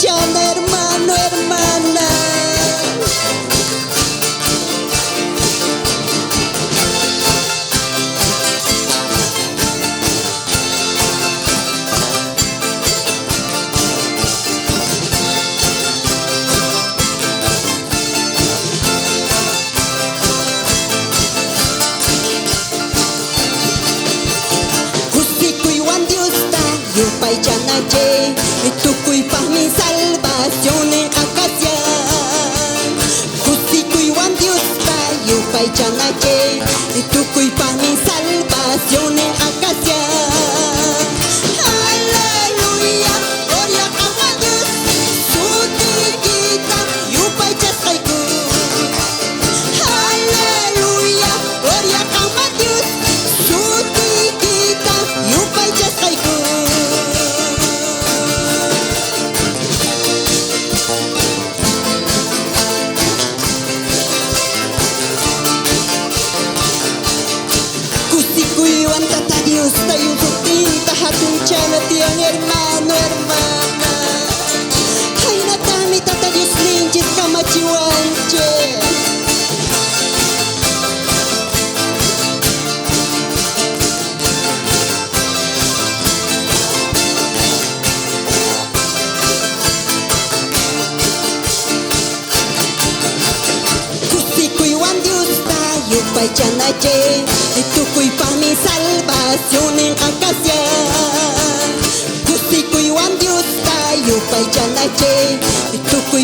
escuchando, hermano, hermana. Yupay chanache, tukuy pahmi salvación en ocasión. Kusikuy wan Dios pa, yupay chanache, tukuy pahmi salvación en ocasión. Aleluya, gloria a Dios, sutikita, yupay chasqayku. Aleluya, gloria a Dios, sutikita, yupay chasqayku. Kusikuiwan tata Dios tayo kutinta hatun chana tiang hermano hermana. Hay natami tata Dios linjit kamachiwanche. Kusikuiwan Dios tayo pa'y chanache, tukuy pahmi salvación en ocasión. Kusikuiwan Dios tayo pa'y chanache, tukuy